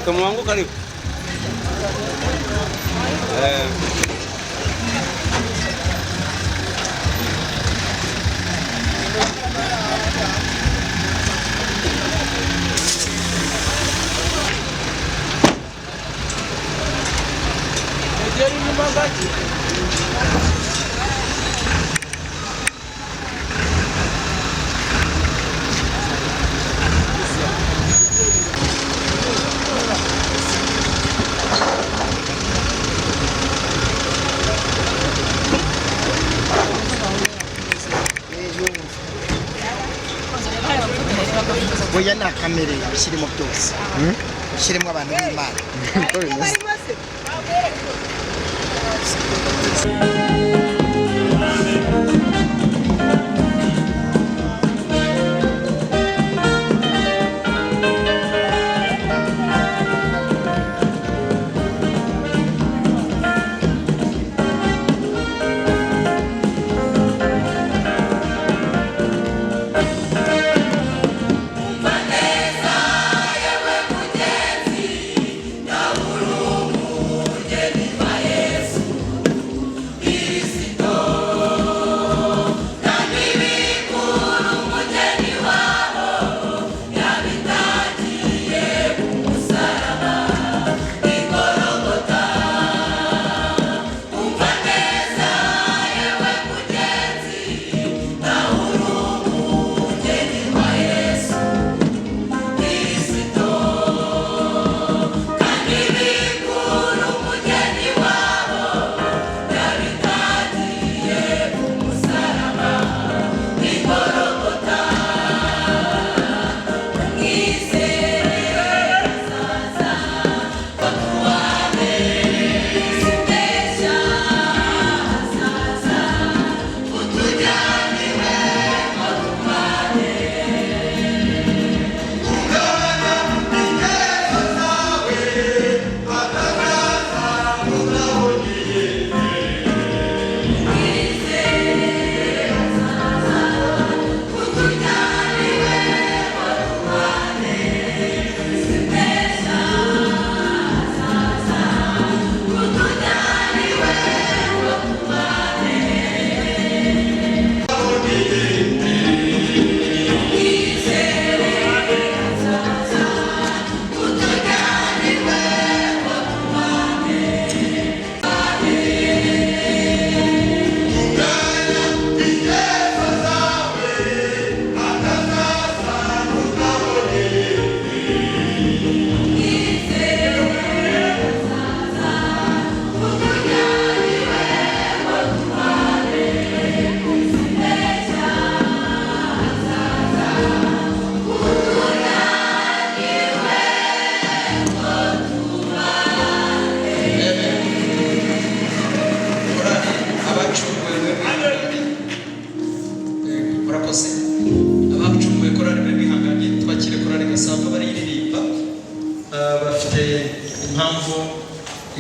Mwanguke karibu. Voya na kamere bishyirimo byose bishyirimo abantu b'Imana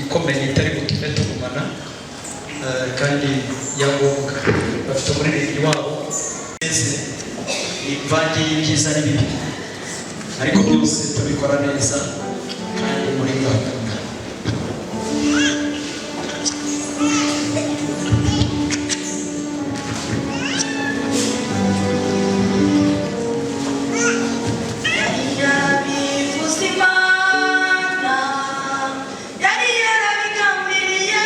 ikomeye itari gutume tugumana kandi yagombwa bafite umuririmbyi wabo imvange y'ibyiza n'ibibi ariko byose tubikora neza kandi muri gahunda. Uzimana, yari yarabigambiriye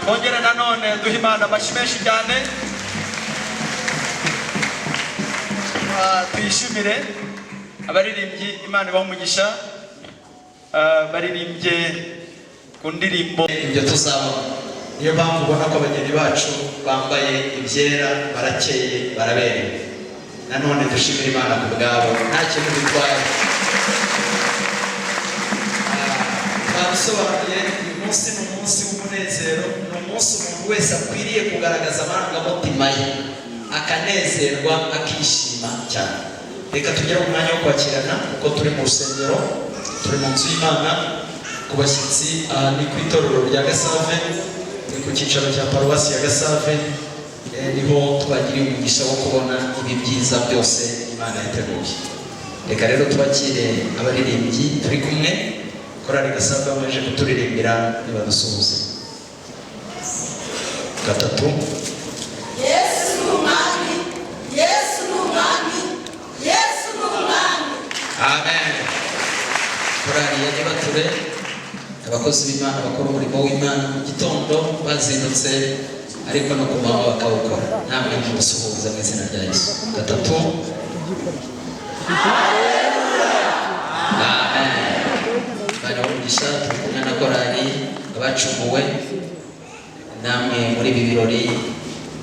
Ongera nanone duhimana bashimeshi cyane. Twishimire abaririmbyi Imana bamugisha baririmbye ku ndirimbo ibyo tuzabona. Niyo mpamvu ubona ko abageni bacu bambaye ibyera barakeye baraberewe. Nanone dushimire Imana ku bwabo nta kintu bitwaye. Babisobanuye uyu munsi ni umunsi w'umunezero, ni umunsi umuntu wese akwiriye kugaragaza amarangamutima ye akanezerwa akishima cyane. Reka tugere mu mwanya wo kwakirana kuko turi mu rusengero, turi mu nzu y'Imana ku bashyitsi. Ni ku itorero rya Gasave, ni ku cyicaro cya paruwasi ya Gasave, niho twagiriye umugisha wo kubona ibi byiza byose Imana yateguye. Reka rero tubakire abaririmbyi turi kumwe, korali Gasave baje kuturirimbira nibadusuhuze. Gatatu. Yesu n'umwami, Yesu n'umwami, Yesu n'umwami. Amen. Korali ya Nibature, abakozi b'Imana bakora umurimo w'Imana mu gitondo bazindutse ariko no ku manywa bakawukora. Namwe musuhuza mu izina rya Yesu. Gatatu. Amen. Bana umugisha turi kumwe na korali abacumuwe. Namwe muri ibi birori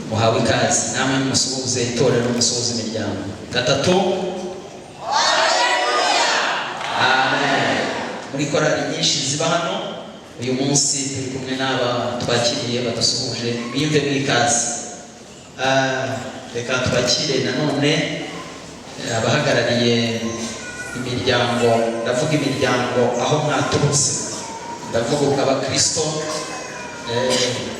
muhawe ikaze. Namwe musuhuze itorero, musuhuze imiryango. Gatatu. Amen. Muri korali nyinshi ziba hano uyu munsi turi kumwe n'aba twakiriye badusuhuje, biyumve mwikaze. Reka twakire nanone abahagarariye imiryango, ndavuga imiryango aho mwaturutse, ndavuga abakristo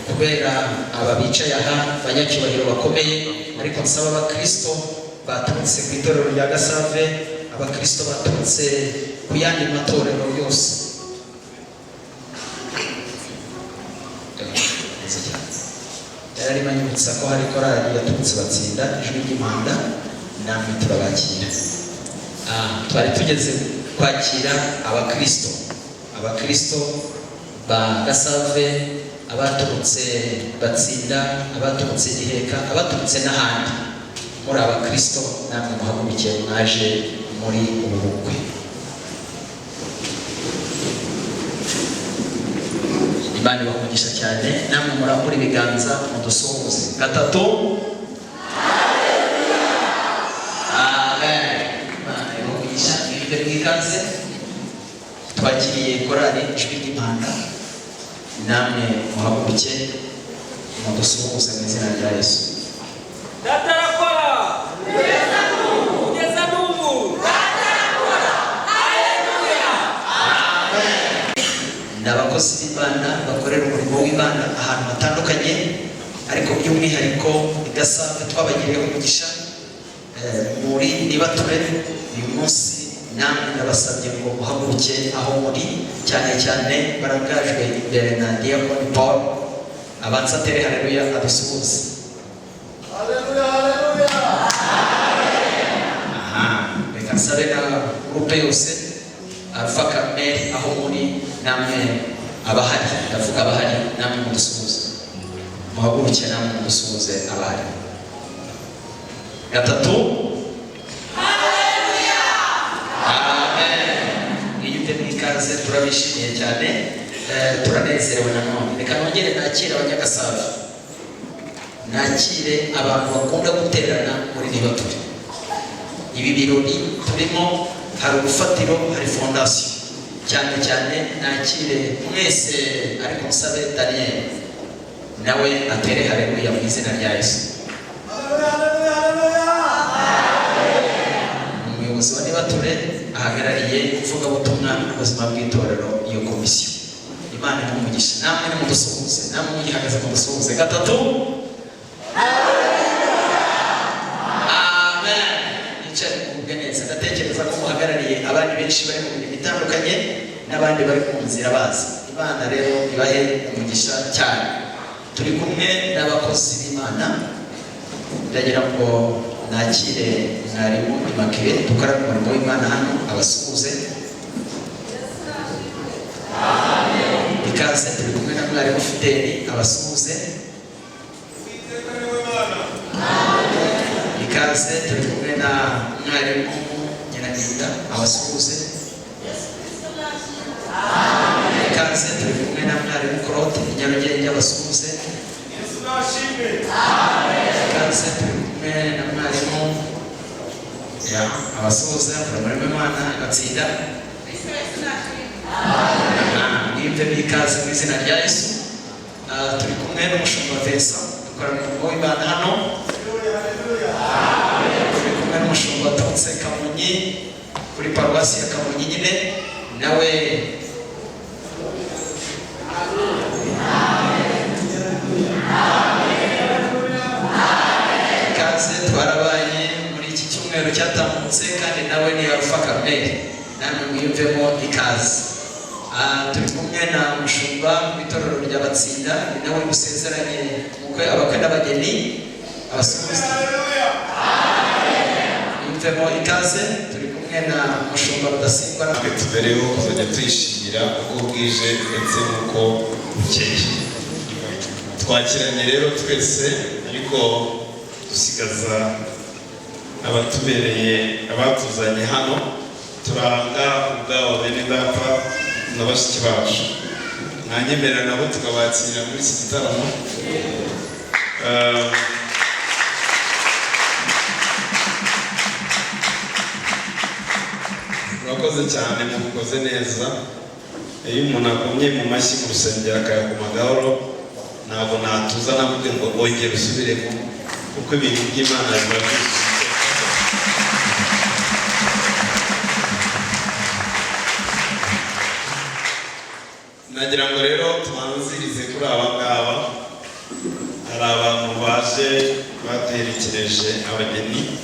kubera aba bicaye aha banyacyubahiro bakomeye, ariko nsaba abakristo baturutse ku itorero rya Gasave, abakristo baturutse ku yandi matorero yose. Yari manyibutsa ko hari korali yaturutse Batsinda ijwi ry'Imanda, namwe turabakira. Twari tugeze kwakira abakristo ba Gasave, abaturutse Batsinda, abaturutse Giheka, abaturutse n'ahandi muri abakristo, namwe muhagurukiye mwaje muri ubu bukwe. Imana ibamugisha cyane, namwe murambura ibiganza mudusuhuze. Gatatu. Amen. Imana ibamugisha, mwebwe mwikaze. Twakiriye korali ijwi ry'impanda, namwe muhaguruke mudusuhuze mu izina rya Yesu. Datarakora kugeza n'ubu. Datarakora. Haleluya. Amen. N'abakozi b'Imana bakorera umurimo w'Imana ahantu hatandukanye, ariko by'umwihariko i Gasave twabagiriyeho umugisha muri Nibature. Uyu munsi namwe ndabasabye ngo muhaguruke aho muri, cyane cyane barangajwe imbere na Diakoni Paul, abanza atere haleluya adusuhuze. Haleluya, haleluya. Reka nsabe na gurupe yose, Alpha Carmel aho muri, namwe abahari, ndavuga abahari, namwe mudusuhuze. Muhaguruke namwe mudusuhuze abahari. Gatatu. Haleluya. Amen. Mwiyumve mwikaze, turabishimiye cyane, turanezerewe nanone. Reka nongere nakire abanyagasave, nakire abantu bakunda guterana muri Nibature. Ibi birori turimo hari urufatiro, hari fondasiyo. Cyane cyane nakire mwese, ariko musabe Daniel nawe atere haleluya mu izina rya Yesu. Umuyobozi wa Nibature ahagarariye ivugabutumwa n'ubuzima bw'itorero, iyo komisiyo. Imana imumugisha, namwe nimudusuhuze, namwe mugihagaze mudusuhuze. Gatatu. Amen. Nicare mugubwe neza. Ndatekereza ko muhagarariye abandi benshi bari mu mirimo itandukanye, n'abandi bari mu nzira baza. Imana rero ibahe umugisha cyane. Turi kumwe n'abakozi b'Imana, ndagira ngo nakire mwarimu Immaculée dukora umurimo w'Imana hano abasuhuze. Ikaze. Turi kumwe na mwarimu Fideli abasuhuze. Ikaze. Turi kumwe na mwarimu Nyiraninda abasuhuze. Ikaze. Turi kumwe na mwarimu Claude Nyarugenge abasuhuze. Ikaze. Turi kumwe na mwarimu abasuhuza umurimo w'Imana Batsinda. Mwibwe bikaze mu izina rya Yesu. Turi kumwe n'umushumba Vincent dukora umurimo w'Imana hano. Turi kumwe n'umushumba Tonse Kamonyi kuri paruwasi ya Kamonyi nyine, nawe ikaze. Twarabaye muri iki cyumweru cyatambutse, kandi nawe ni Alpha Carmel, namwe mwiyumvemo ikaze. Turi kumwe na mushumba w'itorero rya Batsinda, ni nawe gusezeranye umukwe, abakwe n'abageni abasuhuza. Mwiyumvemo ikaze. Turi kumwe na mushumba Rudasingwa. Natwe tubereho kuzajya tuyishimira uko bwije ndetse n'uko bukeye. Twakiranye rero twese, ariko dusigaza abatubereye, abatuzanye hano. Turanga ubwabo bene data na bashiki bacu, mwanyemerera nabo tukabakira muri iki gitaramo. Murakoze cyane, mukoze neza. Iyo umuntu akomye mu mashyi mu rusengero akayakoma gahoro, ntabwo natuza navuge ngo ongera usubiremo, kuko ibintu by'Imana biba byuzuye. Nagira ngo rero tubanzirize kuri aba ngaba. Hari abantu baje baduherekereje abageni,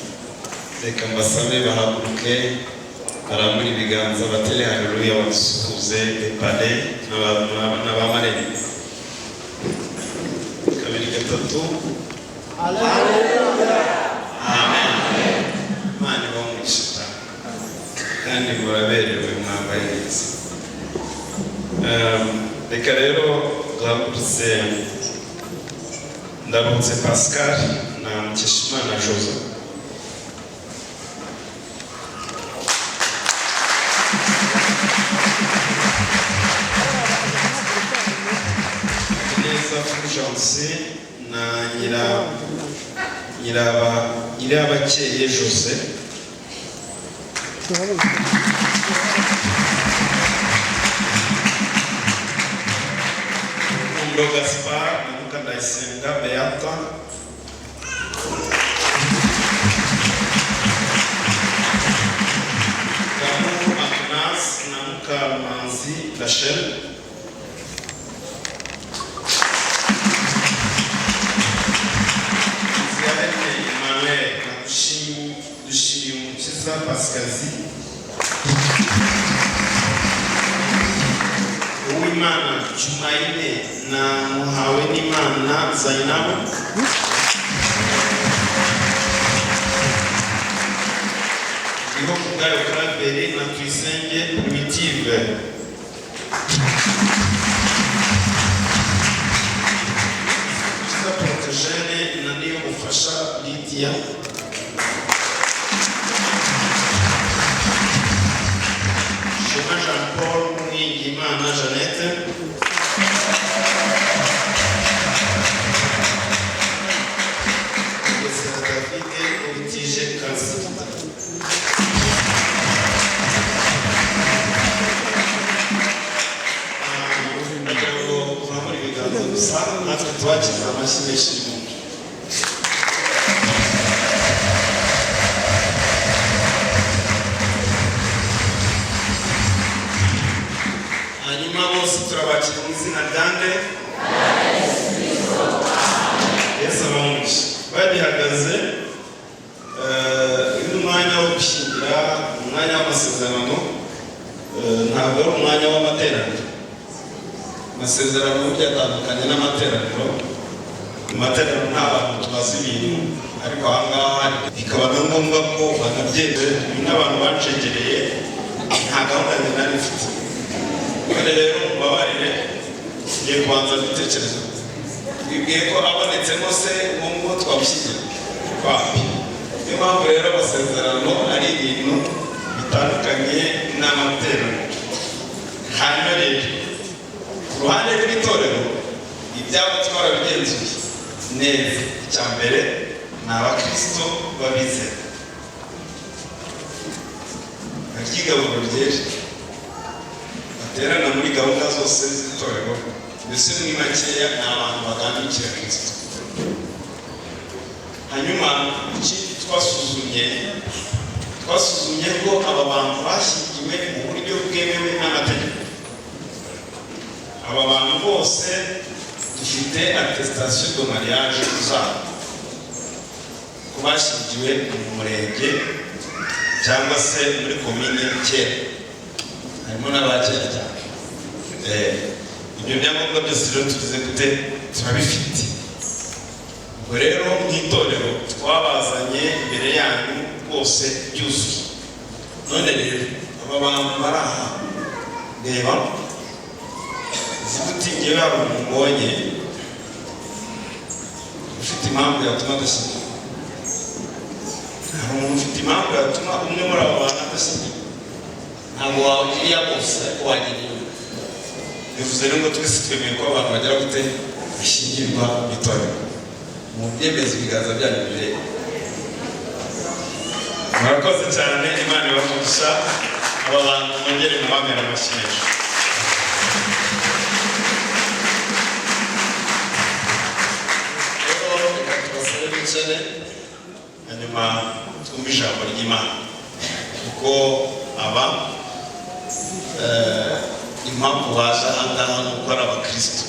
reka mbasabe bahaguruke, barambura ibiganza, batere haleluya, badusuhuze epale n'abamarene. Kabiri gatatu. Haleluya. Amen. Imana ibamugisha kandi muraberewe, mwambaye neza. Reka rero duhagurutse Ndaruhutse Pascal na Mukeshimana Jose. Neza Fulgence na Nyirabakeye Jose. Mundo Gaspar na Mukandayisenga Beata. Kamu Agnas na Mukamanzi Rachel. Ziyarete Emmanuel na Dushirimukiza Pascazi. Uwimana Jumaine na Muhawenimana Zainabu. Ihokubwayo Claver na Tuyisenge Primitive. Kiza Protégene na Niyomufasha Lydia. Jean-Paul Mwingimana Jeannette. David Ubutije Kazita. Ndagira kuramura ibiganza gusa natwe tubakiza amashyi menshi y'umuntu. Hanyuma bose turabakira mu izina rya nde? Yesu abamugisha. Bagihagaze uyu mwanya wo gushyingira, umwanya w'amasezerano, ntabwo ari umwanya w'amateraniro. Amasezerano burya atandukanye n'amateraniro. Mu materaniro nta bantu tubaza ibintu, ariko aha ngaha bikaba na ngombwa ko banabyemera. N'abantu bancegereye nta gahunda nari mfite. None rero mubabarire, ngiye kubanza gutekereza. Twibwiye ko abonetsemo se nk'ubwo twabishyingira kwapi. Niyo mpamvu rero amasezerano ari ibintu bitandukanye n'amateraniro. Hanyuma rero ku ruhande rw'itorero ibyabo twarabigenzuye neza. Icya mbere ni abakristo babizera baryigaburo ryera baterana muri gahunda zose z'itorero, mbese muri makeya ni abantu bagandukira Kristo. Hanyuma ikindi twasuzumye ko aba bantu bashyingiwe mu buryo bwemewe n'amategeko. Aba bantu bose dufite attestation de mariage zabo ko bashyingiwe mu murenge cyangwa se muri komine kera. Harimo n'abakera cyane. Ibyo byangombwa byose rero tugize gute turabifite. Ubwo rero nk'itorero twabazanye imbere yanyu bose byuzuye. None rero aba bantu bari aha reba zibuti ngewe hari umuntu mbonye ufite impamvu yatuma adashyingira. Hari umuntu ufite impamvu yatuma umwe muri abo bantu adashyingira. Ntabwo wawugiriya bose ariko wagiriye. Bivuze rero ngo twese twemeye ko abantu bagera gute bashyingirwa itorero. Mu byemeza ibiganza byanyu bireba. Murakoze cyane, Imana ibamugisha. Aba bantu mwongere mubamera amashyi menshi. Hanyuma twumve ijambo ry'Imana kuko aba impamvu baje aha ngaha ni uko ari abakristo.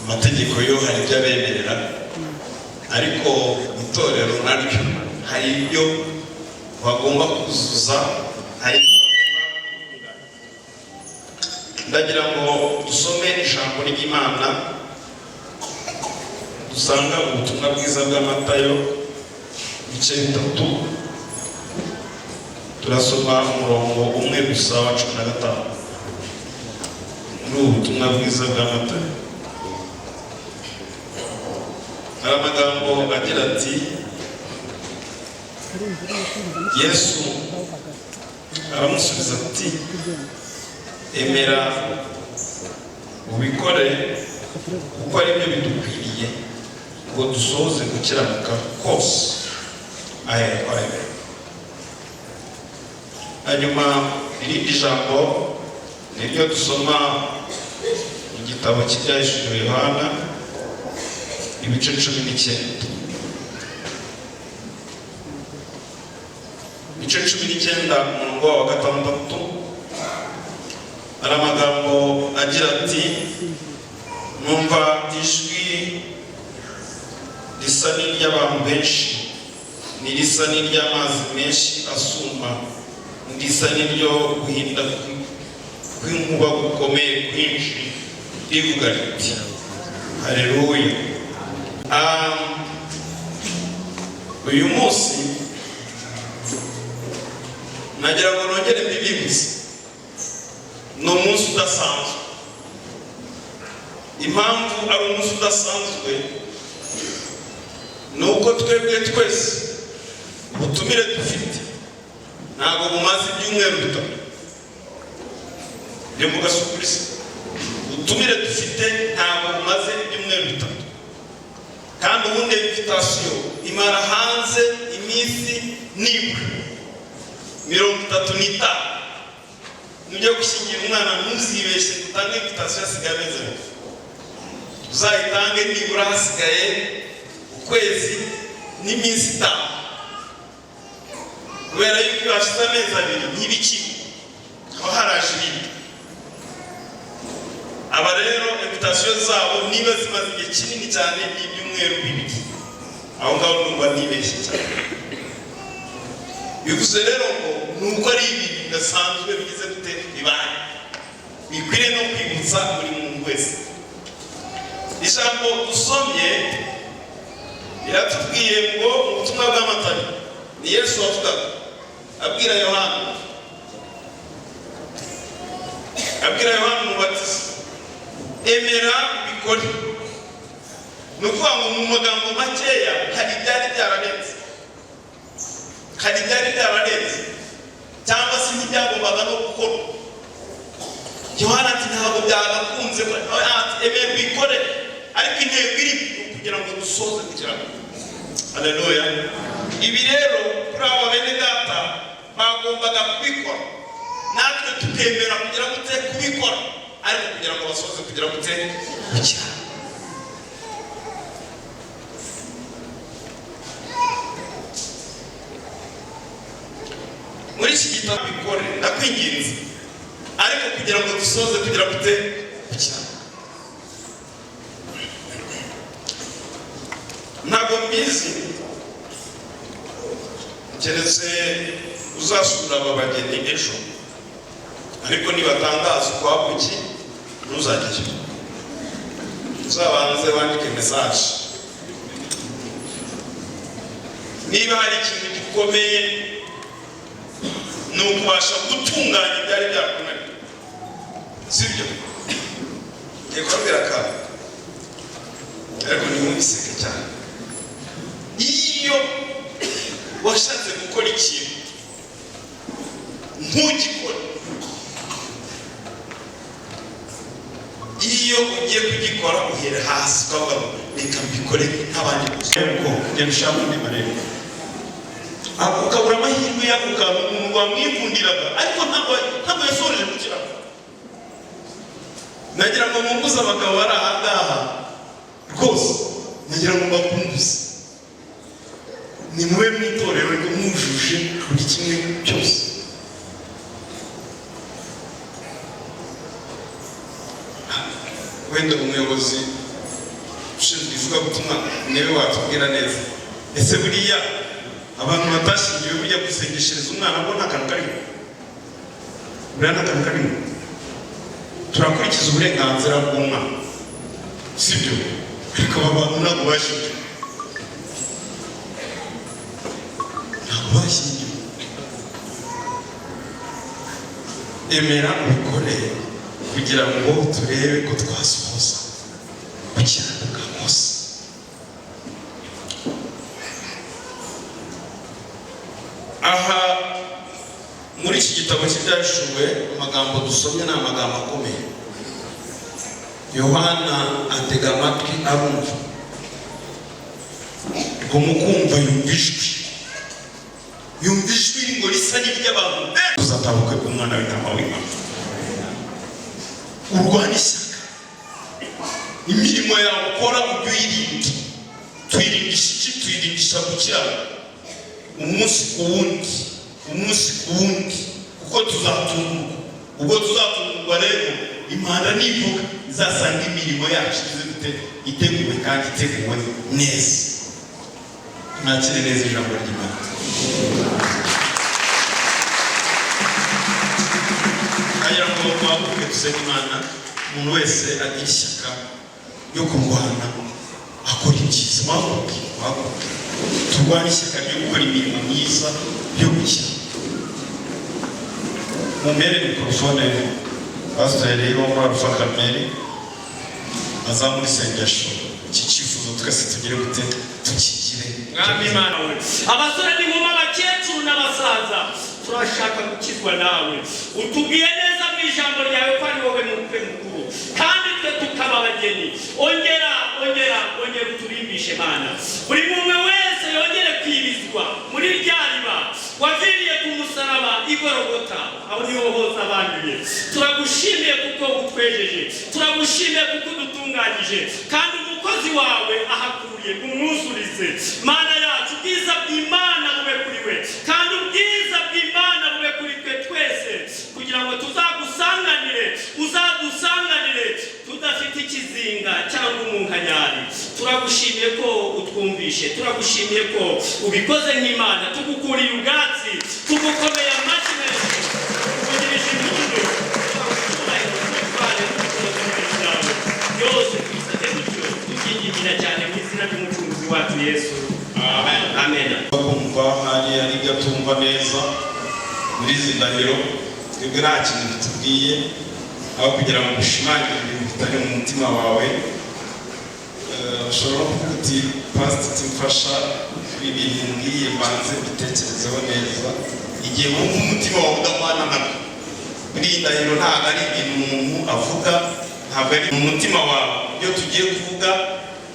Amategeko yo hari ibyo abemerera, ariko itorero naryo hari ibyo bagomba kuzuza, hari ibyo bagomba gutunganya. Ndagira ngo dusome ijambo ry'Imana dusanga ubutumwa bwiza bwa Matayo ibice 3. Turasoma umurongo umwe gusa wa 15 muri ubutumwa bwiza bwa Matayo. hari amagambo agira ati Yesu aramusubiza ati emera ubikore kuko ari byo bidukwiriye ngo dusohoze gukiranuka kose ahera. Hanyuma irindi jambo niryo dusoma mu gitabo cy'ibyahishuriwe Yohana ibice 19. Ibice 19 umurongo wa 6 hari amagambo agira ati numva ijwi risa n'iry'abantu benshi n'irisa n'iry'amazi menshi asuma ndisa n'iryo guhinda kw'inkuba gukomeye kwinshi rivuga riti haleluya. Uyu munsi nagira ngo nongere mbibibutse ni umunsi udasanzwe. Impamvu ari umunsi udasanzwe ni uko twebwe twese ubutumire dufite ntabwo bumaze ibyumweru bitatu. Ndi mugasukuriza ubutumire dufite ntabwo bumaze ibyumweru bitatu, kandi ubundi invitation imara hanze iminsi nibura 35. Nujya gushyingira umwana ntuzibeshye utange invitation hasigaye amezi abiri, uzayitange nibura hasigaye ukwezi n'iminsi 5, kubera yuko hashize amezi abiri ntibikiri aho haraje ibindi. Aba rero invitation zabo niba zimaze igihe kinini cyane n'ibyumweru 2, aho ngaho numva nibeshye cyane. Bivuze rero ngo nuko ari ibintu bidasanzwe bigize gute bibaye, bikwiriye no kwibutsa buri muntu wese. Ijambo dusomye biratubwiye ngo mu butumwa bw'Amatayo ni Yesu wavugaga abwira Yohana umubatiza emera ubikore. Ni ukuvuga ngo mu magambo makeya hari ibyari byararenze cyangwa se ntibyagombaga no gukorwa. Yohana ati ntabwo byagakunze emera ubikore, ariko intego iri kugira ngo dusoze kugira ngo haleluya. Ibi rero kuri aba bene data bagombaga kubikora, natwe tukemera kugira ngo kubikora, ariko kugira ngo basoze kugira ngo kugira. Muri iki gitabo bikore ndakwinginze, ariko kugira ngo dusoze kugira ngo kugira. Ntabwo mbizi keretse uzasura aba bageni ejo, ariko nibatangaza ukwabuki ntuzagire, uzabanze wandike message. Niba hari ikintu gikomeye ni ukubasha gutunganya ibyari byakunaniye, sibyo? Ngiye kubabwira akantu ariko ntimumiseke cyane. Iyo washatse gukora ikintu ntugikore, iyo ugiye kugikora uhera hasi ukavuga ngo reka mbikore nk'abandi gusa, ugenda ushaka undi marembo ukabura amahirwe y'ako kantu umuntu wamwikundiraga, ariko ntabwo yasoreje gukira. Nagira ngo mumbuze abagabo bari aha ngaha rwose, nagira ngo mbakumbuze ni mube mwitorero ryo mwujuje buri kimwe cyose. Wenda umuyobozi ushinzwe ivugabutumwa niwe watubwira neza, ese buriya abantu batashingiwe burya gusengeshereza umwana bo nta kantu karimo? Buriya nta kantu karimo. Turakurikiza uburenganzira bw'umwana, sibyo? Ariko aba bantu ntabwo bashingiwe, emera ubikore kugira ngo turebe ko twasohoza gukiranuka kose. gitabo cy'ibyashuwe amagambo dusomye ni amagambo akomeye. Yohana atega amatwi arumva, ngo mukumva yumva ijwi ngo risa n'iry'abantu benshi. Uzatabuke ku mwana w'intama w'Imana, urwane ishyaka, imirimo yawe ukora ujye uyirinde. Twirindisha iki? Twirindisha gukiranuka umunsi ku wundi, kuko tuzatungurwa. Ubwo tuzatungurwa rero, Imana nivuga izasanga imirimo yacu iteguwe kandi iteguwe neza. Mwakire neza ijambo ry'Imana. Kugira ngo twavuge dusenge Imana, umuntu wese agira ishyaka ryo kurwana akora ibyiza. Mwavuge turwane ishyaka ryo gukora imirimo myiza yo gukira. Mumbere mikrofone Pasiteri wo muri Alpha Karmeli azamura isengesho. Iki cyifuzo twese tugire gute tukigire. Mwami Imana we, abasore n'inkumi, abakecuru n'abasaza, turashaka gukizwa nawe. Utubwiye neza mu ijambo ryawe ko ari wowe mukwe mukuru, kandi twe tukaba abageni. Ongera uturimbishe Mana. Buri muntu wese yongere kwibizwa muri rya riba waviriye ku musaraba i Golgotha, aho niho hose abanduye. Turagushimiye kuko utwejeje, turagushimiye kuko udutunganyije, kandi umukozi wawe ahakuriye umwuzurize. Mana yacu, ubwiza bw'Imana bube kuri we, kandi ubwiza bw'Imana bube kuri twe twese, kugira ngo uzadusanganire tudafite ikizinga cyangwa umunkanyari. Turagushimiye ko utwumvishe, turagushimiye ko ubikoze nk'Imana. Tugukuriye ubwatsi, tugukomeye amashyi menshi, tukugirisha impundu, yose twisate gutyo tukingingira cyane mu izina ry'umucunguzi wacu Yesu. Amen. Kumva hari ari gatumva neza muri izi ndahiro, twebwe nta kintu tubwiye aho kugira ngo ushimangire ibintu bitari mu mutima wawe. Ushobora kuvuga uti Pasiteri mfasha ibi bintu ngiye mbanze bitekerezeho neza. Igihe wumva umutima wawe udahwana nabyo, muri iyi ndahiro ntabwo ari ibintu umuntu avuga, ntabwo ari mu mutima wawe. Ibyo tugiye kuvuga,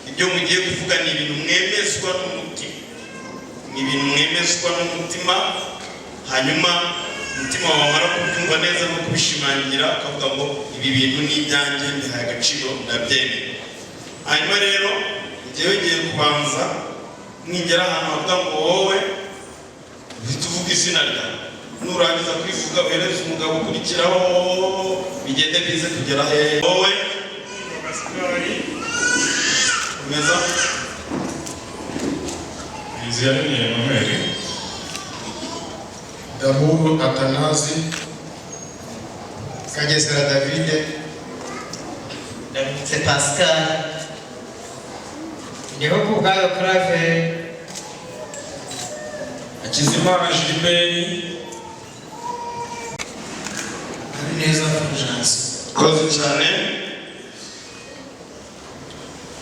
ibyo mugiye kuvuga ni ibintu mwemezwa n'umutima, ni ibintu mwemezwa n'umutima. Hanyuma umutima wawe wamara kubyumva neza no kubishimangira, ukavuga ngo ibi bintu ni ibyanjye, mbihaye agaciro, ndabyemera. Hanyuma rero njyewe ngiye kubanza ningera ahantu havuga ngo wowe uhita uvuga izina ryawe. Nurangiza kwivuga uhereze umugabo ukurikiraho, bigende bize kugera hehe. Wowe umeza Iziyaremye Emmanuel, Daburu Atanazi, Kagesera David, C'est Pascal. ndiho kubwayo Claver, Hakizimana Gilbert, Habineza Fulgence. koze cyane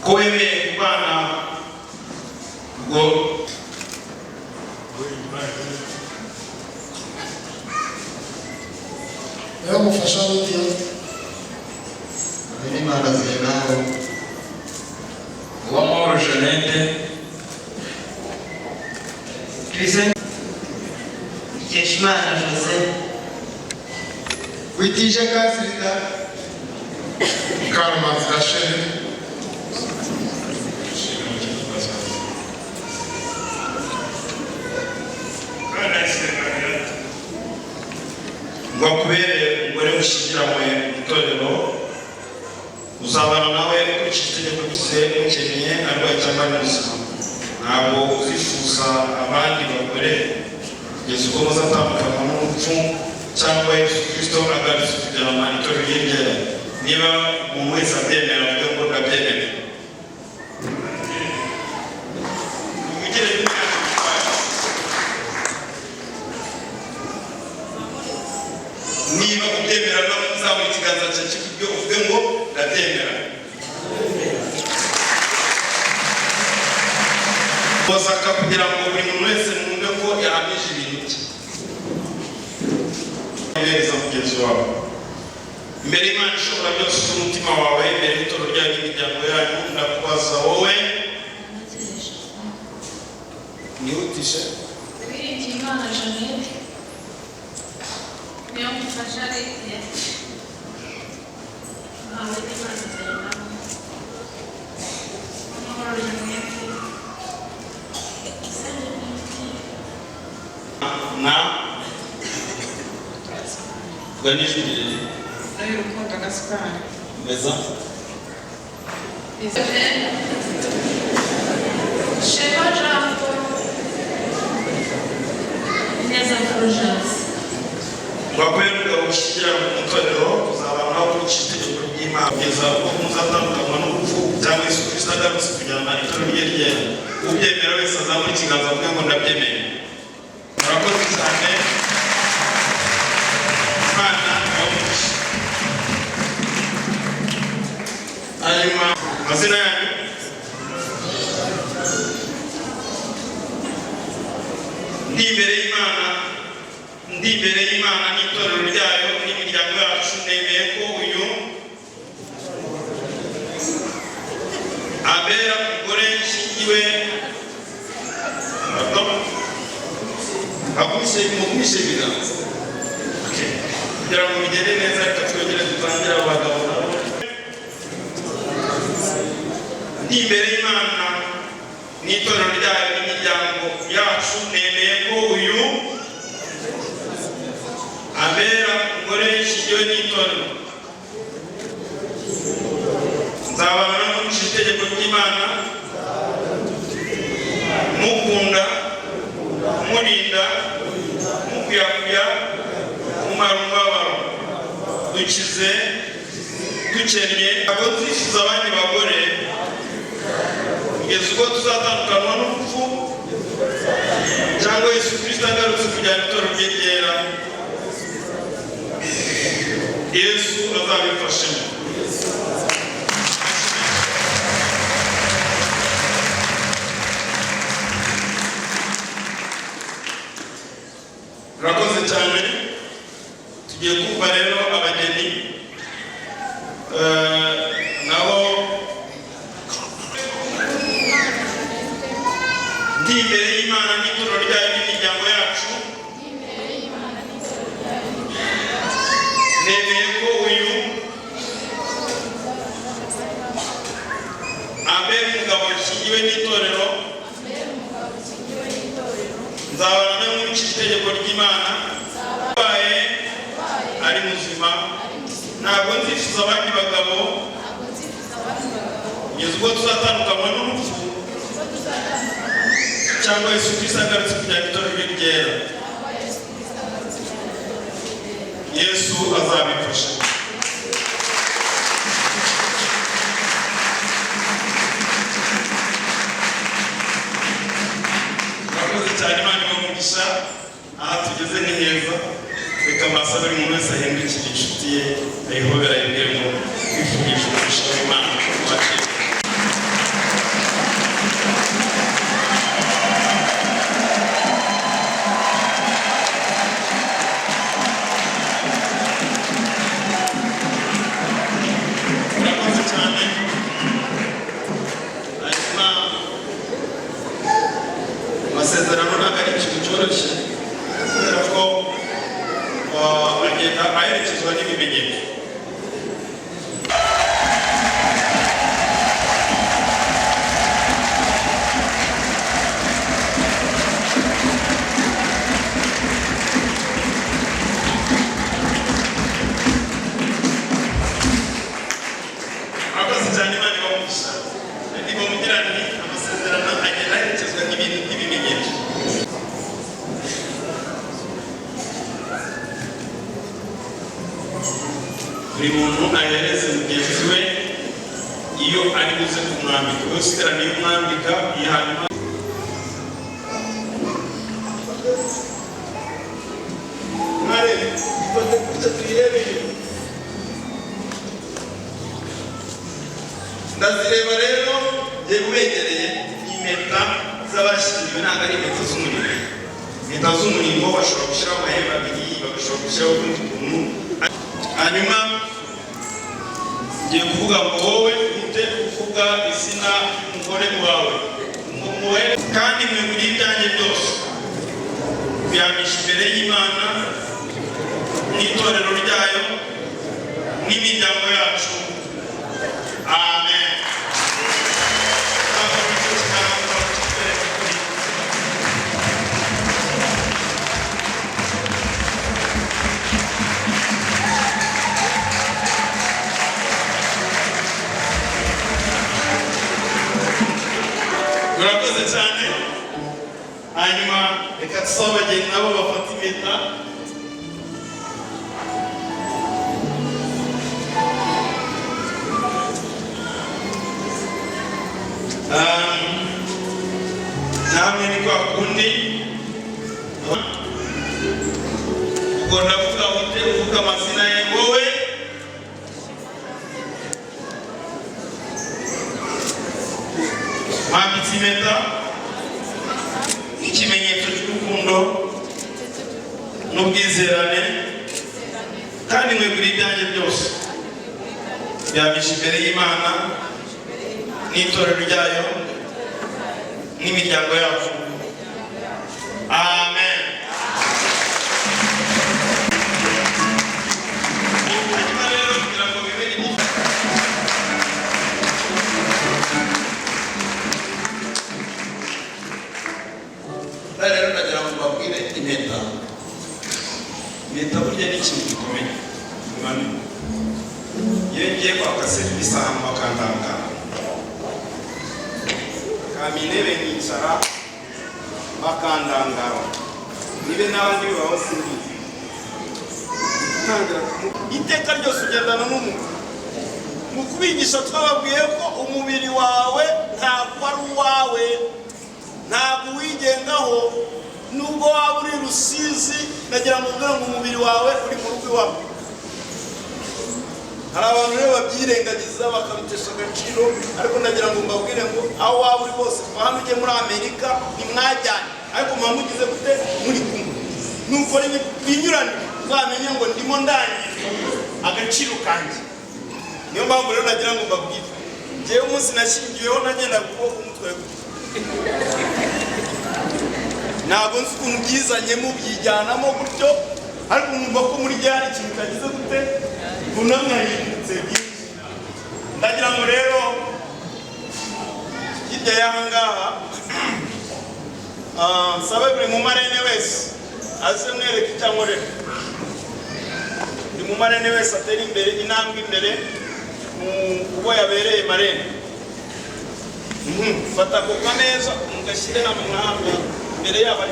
ko wemeye kubana ngo Leo mufasha wundi Imana zinaho, Uwamahoro Jeannette, Ikeshimana Jose, Witije Kasirida, Karmanzi Rachel, ngo akubere umugore mushyingiranywe mu itorero, uzabana nawe ukurikije itegeko ryose, mukeneye arwaye cyangwa ari muzima. Ntabwo uzifuza abandi bagore kugeza ubwo muzatandukanywa n'urupfu cyangwa Yesu Kristo agarutse kugira ngo itorero ryegere. Niba umuntu wese abyemera avuge ngo ndabyemera. Mugire n'imyaka itwaye. Niba ubyemera nawe uzamura ikiganza cyawe cy'iburyo uvuge ngo ndabyemera. Bozaka kugira ngo buri muntu wese mwumve ko yahamije ibintu bye. wihereza mugenzi wawe imbere y'Imana ishobora byose z'umutima wawe, imbere y'itoro ryawe n'imiryango yanyu, ndakubaza wowe nihutishe Imana Jeannette niyo mufasha leta nawe n'Imana Zayinama Amahoro Jeannette na ganijwe n'urukundo Gaspard meza Shema Jambo Neza Fulgence bakwemera gushyira mu itorero kuzabana ukurikije itegeko ry'Imana kugeza ubwo muzatandukanywa n'urupfu cyangwa Yesu Kristo agarutse kujyana itorero rye ryera. Ubyemera wese azamura ikiganza avuge ngo ndabyemeye. Murakoze cyane. Imana ibamugishe. Hanyuma amazina yanyu ndi imbere y'Imana n'itorero ryayo n'imiryango yacu, nemeye ko uyu abera umugore nshingiwe mugumishe ibiganza kugira ngo bigende neza. Reka twongere dutangire abagabo nabo. Ndi imbere y'Imana n'itorero ryayo n'imiryango yacu, nemeye ko uyu abera umugore nshingiwe n'itorero nzabana n'amukurikije itegeko ry'Imana, mukunda, murinda, mukuyakuya, mumara umubabaro, dukize, dukennye, abo twishyuza abandi bagore kugeza ubwo tuzatandukanywa n'urupfu cyangwa Yesu Kristo agarutse kujyana itorero rye ryera. Yesu azabifashemo. Murakoze cyane. Tugiye kumva rero abageni nabo. Ndi imbere y'Imana n'itorero ryayo n'imiryango yacu, nemeye ko uyu abera umugabo nshingiwe n'itorero nzabana nawe nkurikije itegeko ry'Imana, abaye ari muzima, ntabwo nzifuza abandi bagabo kugeza ubwo tuzatandukanywa n'urupfu cyangwa Yesu Kristo agarutse kujyana itorero rye ryera. Yesu azabifasha. Murakoze cyane. Imana ibamugisha. Aha tugeze ni heza. Reka amaso buri muntu wese ahindukire inshuti ye ayihobera ayibwire ngo twifurije umugisha w'Imana kubakira. Amasezerano ntabwo ari ikintu cyoroshye kubera ko agenda aherekezwa n'ibimenyetso. Murakoze cyane. Imana ibamugisha. Niba mugira nti amasezerano agenda aherekezwa n'ibimenyetso. Buri muntu ahereze mugenzi we iyo ari buze kumwambika, we usigarane iyo umwambika iyo hanyuma mwarebe ifate gutya tuyirebeye. Ndazireba rero yewe ubegereye impeta z'abashyingiwe ntabwo ari impeta z'umuriro. impeta z'umurimbo bashobora gushyiraho amahembe abiri, bagashobora gushyiraho ukundi kuntu. Hanyuma ngiye kuvuga ngo wowe uhite uvuga izina ry'umugore wawe kandi mwegure ibyanjye byose biyamisha imbere y'Imana n'itorero ryayo n'imiryango yacu. Amen. Murakoze cyane. Hanyuma reka tusabe abageni nabo bafata impeta. Namwe ni kwa kundi ubwo ndavuga ute uvuga amazina ye wowe mwambitse impeta nk'ikimenyetso cy'urukundo n'ubwizerane kandi mwegura ibyanjye byose byamisha imbere y'Imana n'itorero ryayo n'imiryango yacu. Amen. Hanyuma rero kugira ngo bibe rero ndagira ngo babwire impeta. Impeta burya ni ikintu gikomeye. Iyo ngiye kwaka serivisi ahantu bakandangara intebe nicara bakandangara nibe n'abandi bibaho simbizi iteka ryose ugendana n'umuntu mu kubigisha twababwiye ko umubiri wawe ntabwo ari uwawe, ntabwo uwigengaho. Nubwo waba uri Rusizi nagira ngo ubwire ngo umubiri wawe uri mu rugo iwawe. Hari abantu rero babyirengagiza bakabitesha agaciro, ariko ndagira ngo mbabwire ngo aho waba uri bose kuva hano ujye muri Amerika ntimwajyane, ariko muba mugize gute muri kumwe. Nukora ibinyuranye uzamenye ngo ndimo ndangiza agaciro kanjye. Niyo mpamvu rero nagira ngo mbabwire njyewe umunsi nashyingiweho nagenda kuboko umutwe ntabwo nzi ukuntu byizanyemo byijyanamo gutyo, ariko mwumva ko muri gihe hari ikintu kagize gute bunamwahindutse byinshi. Ndagira ngo rero hirya y'aha ngaha nsabe buri mumarene wese aze mwereke icyo ankorera. Buri mumarene wese atera imbere intambwe imbere uwo yabereye marene. Fata ku kameza mugashyire hamwe mwahanga imbere yabo,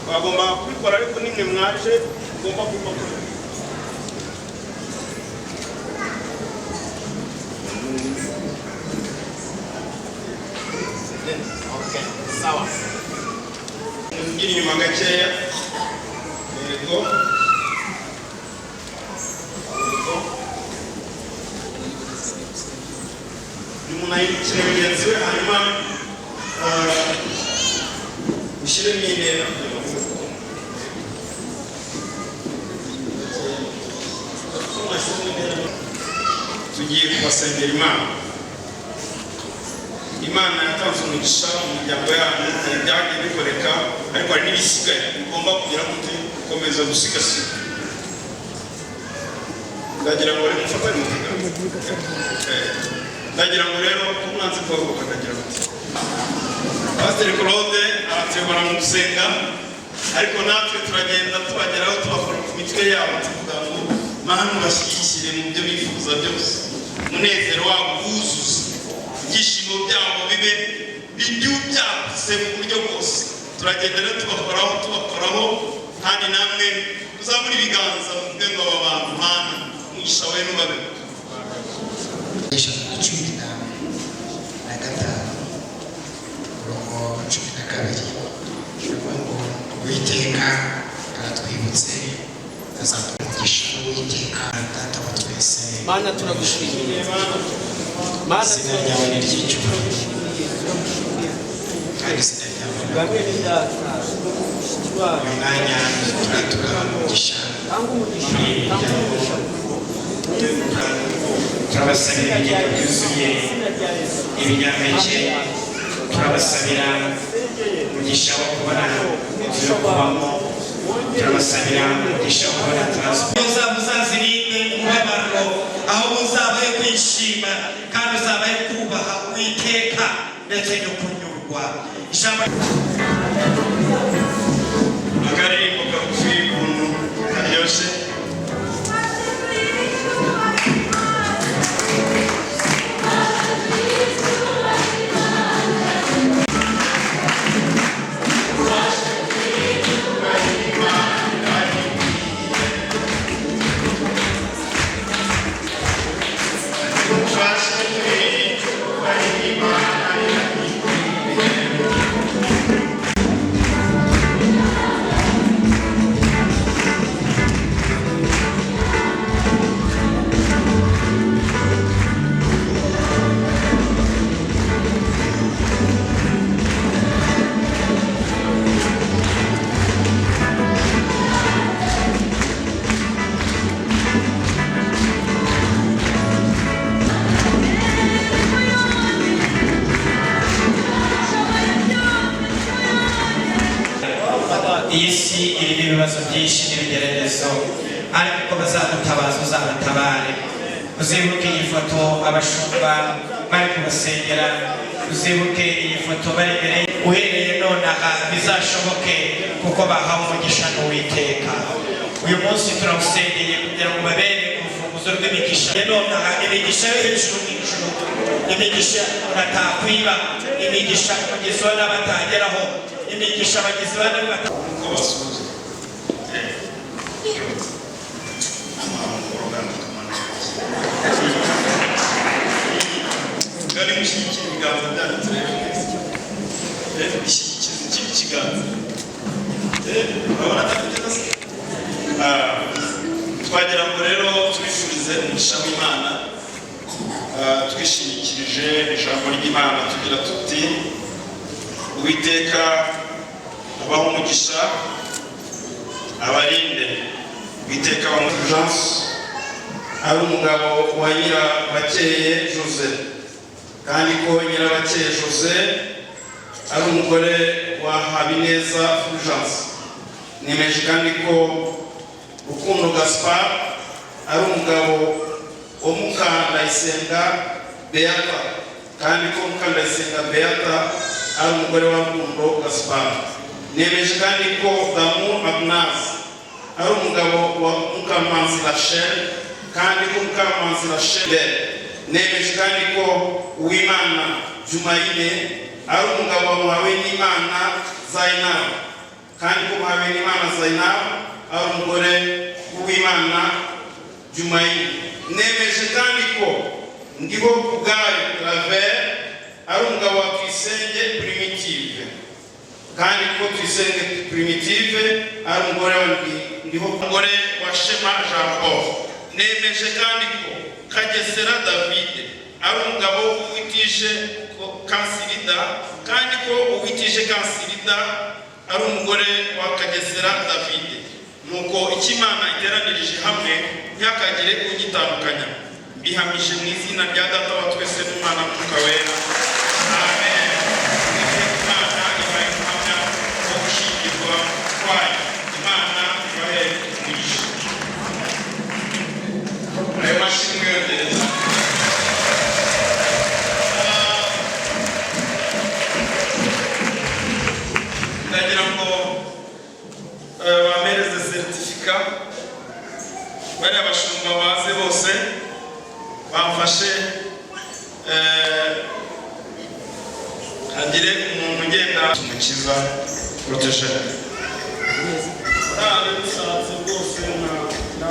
bagomba kubikora ariko nimwe mwaje ugomba kubikora. Okay, sawa. Ngiri nyuma gakeya. Yego. Nimunayikire mugenzi we hanyuma ushyire n'intera. Tugiye kubasengera Imana. Imana yatanze umugisha mu miryango yanyu, hari ibyagiye bikoreka ariko hari n'ibisigaye ugomba kugira ngo ukomeze gusigasira. Ndagira ngo rero mufatane mu kiganza. Ndagira ngo rero umwanzi kubavuka ndagira ngo Pastor Claude aratuyobora mu gusenga, ariko natwe turagenda tubageraho tubakora ku mitwe yabo tuvuga ngo Mana ubashyigikire mu byo bifuza byose, umunezero wabo wuzuze, ibyishimo byabo bibe byagutse mu buryo bwose. Turagenda rero tubakoraho kandi namwe muzamure ibiganza muvuge ngo aba bantu Mana umugisha wawe n'ubabe. Cumi na gatanu umurongo 12 ngo Uwiteka aratwibutse azatumugisha. Uwiteka data wa twese, Mana turagushimiye, Mana izina ryawe ni ry'icyubahiro umwanya turatura umugisha turabasabira ibigega byuzuye ibinyampeke, turabasabira umugisha wo kubona inzu yo kubamo, turabasabira umugisha wo kubona transport. Muzazirinde umubabaro, aho muzabaye kwishima kandi uzabaye kubaha Uwiteka ndetse no kunyurwa. Ijambo akaririmbo kagufi ukuntu karyoshye. iyi si irimo ibibazo byinshi n'ibigeragezo, ariko bazadutabaza uzabatabare. Uzibuke iyi foto abashumba bari kubasengera, uzibuke iyi foto bari imbere. Uhereye nonaha bizashoboke kuko bahawe umugisha n'Uwiteka. Uyu munsi turawusengeye kugira ngo babere urufunguzo rw'imigisha. Nonaha imigisha yo hejuru mu ijuru, imigisha batakwiba, imigisha bagezwa n'abatageraho, imigisha bagezwa n'abatageraho. Gari mushyigikira ibiganza byanyu turebe neza. Ishyigikiza ikiganza. Urabona atafite nasa? Twagira ngo rero tubifurize umugisha w'Imana, twishingikirije ijambo ry'Imana tugira tuti Uwiteka abaho umugisha abarinde. Uwiteka Fulgence ari umugabo wa Nyirabakeye Jose, kandi ko Nyirabakeye Jose ari umugore wa Habineza Fulgence. Nemeje kandi ko Rukundo Gaspard ari umugabo wa Mukandayisenga Beata, kandi ko Mukandayisenga Beata ari umugore wa Rukundo Gaspard. Nemeje kandi ko Damu Agnas ari umugabo wa Mukamanzi Rachel, kandi ko Mukamanzi Rachel. Nemeje kandi ko Uwimana Jumaine ari umugabo wa Muhawenimana Zainab, kandi ko Muhawenimana Zainab ari umugore w'Uwimana Jumaine. Nemeje kandi ko Ndiho Kubwayo Claver ari umugabo wa Tuyisenge Primitive, kandi ko Tuyisenge Primitive ari umugore wa umugore wa Shema Jean Paul. Nemeje kandi ko Kagesera David ari umugabo witije Kansirida, kandi ko uwitije Kansirida ari umugore wa Kagesera David. Nuko ikimana iteranirije hamwe ntihakagire ugitandukanya. Bihamije mu izina rya Data wa twese n'Umwana n'Umwuka Wera. Amen. Imana ibahe umuhamya wo gushyingirwa kwayo. Imana ibahe umugisha. Ayo mashimwe yongereza. Ndagira ngo bamereze seritifika bariya bashumba baze bose bamfashe, hagire umuntu ugenda umukiza protégé. Ntabwo bisanzwe rwose na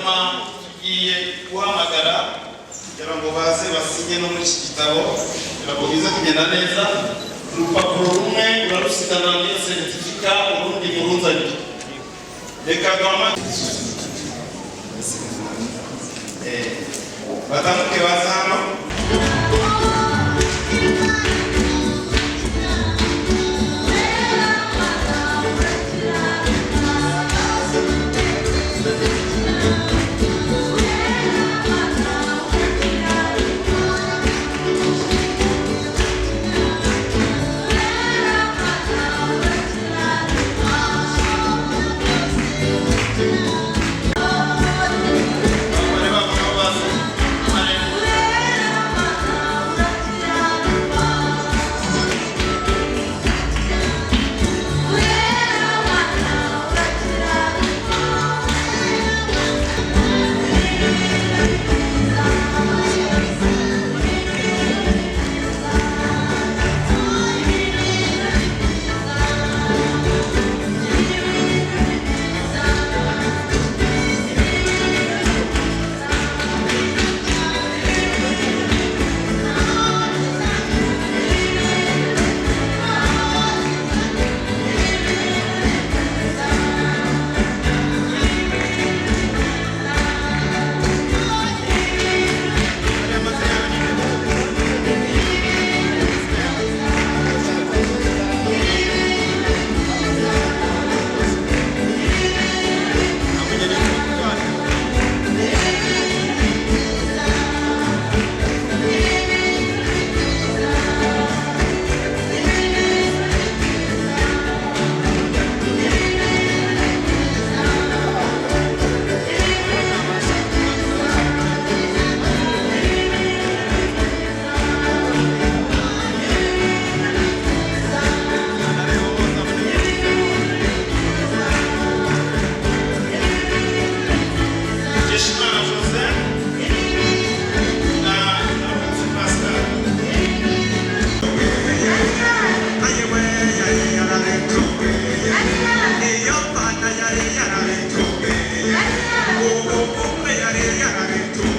hanyuma tugiye guhamagara kugira ngo baze basinye no muri iki gitabo kugira ngo bize kugenda neza. Urupapuro rumwe urarusigana n'iyo seritifika, urundi muruzanire. Reka duhamagare batambuke baza hano. Yare